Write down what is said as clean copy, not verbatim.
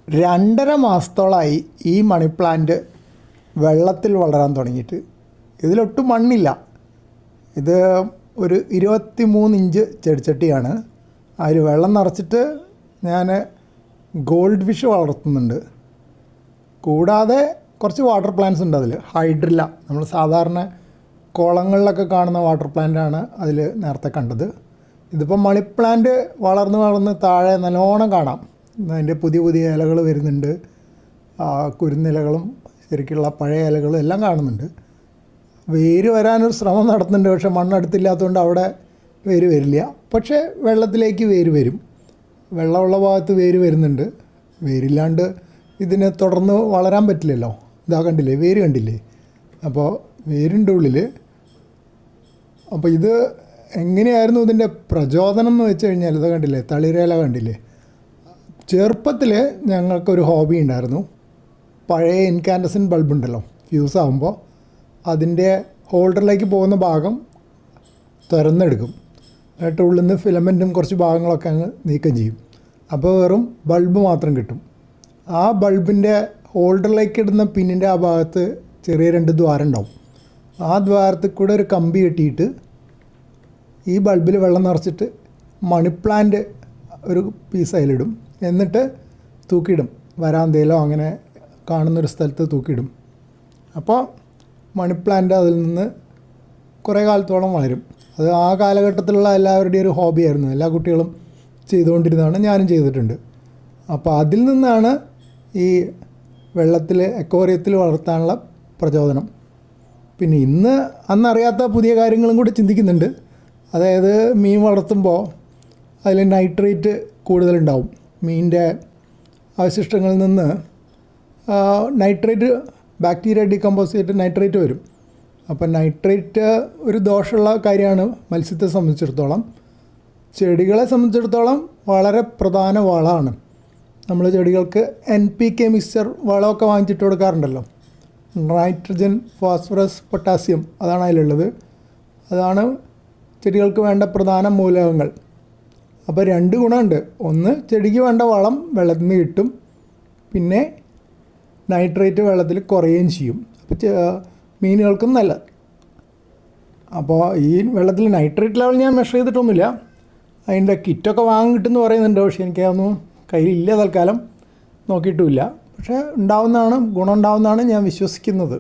2.5 മാസത്തോളമായി ഈ money plant വെള്ളത്തിൽ വളരാൻ തുടങ്ങിയിട്ട്. ഇതിലൊട്ടും മണ്ണില്ല. ഇത് ഒരു 23 ഇഞ്ച് ചെടിച്ചട്ടിയാണ്. അതിൽ വെള്ളം നിറച്ചിട്ട് ഞാൻ ഗോൾഡ് ഫിഷ് വളർത്തുന്നുണ്ട്. കൂടാതെ കുറച്ച് വാട്ടർ പ്ലാന്റ്സ് ഉണ്ട് അതിൽ. ഹൈഡ്രില്ല, നമ്മൾ സാധാരണ കുളങ്ങളിലൊക്കെ കാണുന്ന വാട്ടർ പ്ലാന്റാണ് അതിൽ നേരത്തെ കണ്ടത്. ഇതിപ്പോൾ മണി പ്ലാന്റ് വളർന്ന് താഴെ നല്ലോണം കാണാം. അതിൻ്റെ പുതിയ ഇലകൾ വരുന്നുണ്ട്. കുരുന്നിലകളും ശരിക്കുള്ള പഴയ ഇലകളും എല്ലാം കാണുന്നുണ്ട്. വേര് വരാനൊരു ശ്രമം നടത്തുന്നുണ്ട്. പക്ഷേ മണ്ണടുത്തില്ലാത്തതുകൊണ്ട് അവിടെ വേര് വരില്ല. പക്ഷേ വെള്ളത്തിലേക്ക് വേര് വരും. വെള്ളമുള്ള ഭാഗത്ത് വേര് വരുന്നുണ്ട്. വേരില്ലാണ്ട് ഇതിനെ തുടർന്ന് വളരാൻ പറ്റില്ലല്ലോ. ഇതാ കണ്ടില്ലേ, വേര് കണ്ടില്ലേ? അപ്പോൾ വേരിൻ്റെ ഉള്ളിൽ. അപ്പോൾ ഇത് എങ്ങനെയായിരുന്നു ഇതിൻ്റെ പ്രചോദനം എന്ന് വെച്ച് കഴിഞ്ഞാൽ, ഇത് കണ്ടില്ലേ, തളിരയില കണ്ടില്ലേ? ചെറുപ്പത്തിൽ ഞങ്ങൾക്കൊരു ഹോബി ഉണ്ടായിരുന്നു. പഴയ ഇൻകാൻഡസൻ ബൾബ് ഉണ്ടല്ലോ, ഫ്യൂസ് ആകുമ്പോൾ അതിൻ്റെ ഹോൾഡറിലേക്ക് പോകുന്ന ഭാഗം തുറന്നെടുക്കും. എന്നിട്ട് ഉള്ളിൽ നിന്ന് ഫിലമെൻറ്റും കുറച്ച് ഭാഗങ്ങളൊക്കെ അങ്ങ് നീക്കം ചെയ്യും. അപ്പോൾ വെറും ബൾബ് മാത്രം കിട്ടും. ആ ബൾബിൻ്റെ ഹോൾഡറിലേക്ക് ഇടുന്ന പിന്നിൻ്റെ ആ ഭാഗത്ത് ചെറിയ 2 ദ്വാരം ഉണ്ടാവും. ആ ദ്വാരത്തിൽ കൂടെ ഒരു കമ്പി കെട്ടിയിട്ട് ഈ ബൾബിൽ വെള്ളം നിറച്ചിട്ട് മണി പ്ലാന്റ് ഒരു പീസ് അതിലിടും. എന്നിട്ട് തൂക്കിയിടും. വരാന്തയിലോ അങ്ങനെ കാണുന്നൊരു സ്ഥലത്ത് തൂക്കിയിടും. അപ്പോൾ മണി പ്ലാന്റ് അതിൽ നിന്ന് കുറേ കാലത്തോളം വളരും. അത് ആ കാലഘട്ടത്തിലുള്ള എല്ലാവരുടെയും ഒരു ഹോബിയായിരുന്നു. എല്ലാ കുട്ടികളും ചെയ്തുകൊണ്ടിരുന്നതാണ്, ഞാനും ചെയ്തിട്ടുണ്ട്. അപ്പോൾ അതിൽ നിന്നാണ് ഈ വെള്ളത്തിൽ അക്വേറിയത്തിൽ വളർത്താനുള്ള പ്രചോദനം. പിന്നെ അന്നറിയാത്ത പുതിയ കാര്യങ്ങളും കൂടി ചിന്തിക്കുന്നുണ്ട്. അതായത് മീൻ വളർത്തുമ്പോൾ അതിൽ നൈട്രേറ്റ് കൂടുതലുണ്ടാവും. മീനിൻ്റെ അവശിഷ്ടങ്ങളിൽ നിന്ന് നൈട്രേറ്റ്, ബാക്ടീരിയ ഡീകമ്പോസ് ചെയ്തിട്ട് നൈട്രേറ്റ് വരും. അപ്പോൾ നൈട്രേറ്റ് ഒരു ദോഷമുള്ള കാര്യമാണ് മത്സ്യത്തെ സംബന്ധിച്ചിടത്തോളം. ചെടികളെ സംബന്ധിച്ചിടത്തോളം വളരെ പ്രധാന വളമാണ്. നമ്മൾ ചെടികൾക്ക് NPK മിക്സ്ചർ വളമൊക്കെ വാങ്ങിച്ചിട്ട് കൊടുക്കാറുണ്ടല്ലോ. നൈട്രജൻ, ഫോസ്ഫറസ്, പൊട്ടാസ്യം, അതാണ് അതിലുള്ളത്. അതാണ് ചെടികൾക്ക് വേണ്ട പ്രധാന മൂലകങ്ങൾ. അപ്പോൾ 2 ഗുണമുണ്ട്. ഒന്ന്, ചെടിക്ക് വേണ്ട വളം വെള്ളത്തിൽ നിന്ന് കിട്ടും. പിന്നെ നൈട്രേറ്റ് വെള്ളത്തിൽ കുറയുകയും ചെയ്യും. അപ്പോൾ മീനുകൾക്കും നല്ലത്. അപ്പോൾ ഈ വെള്ളത്തിൽ നൈട്രേറ്റ് ലെവൽ ഞാൻ മെഷർ ചെയ്തിട്ടൊന്നുമില്ല. അതിൻ്റെ കിറ്റൊക്കെ വാങ്ങാൻ കിട്ടുമെന്ന് പറയുന്നുണ്ട്. പക്ഷേ എനിക്കതൊന്നും കയ്യിലില്ല, തൽക്കാലം നോക്കിയിട്ടുമില്ല. പക്ഷേ ഗുണം ഉണ്ടാവുമെന്നാണ് ഞാൻ വിശ്വസിക്കുന്നത്.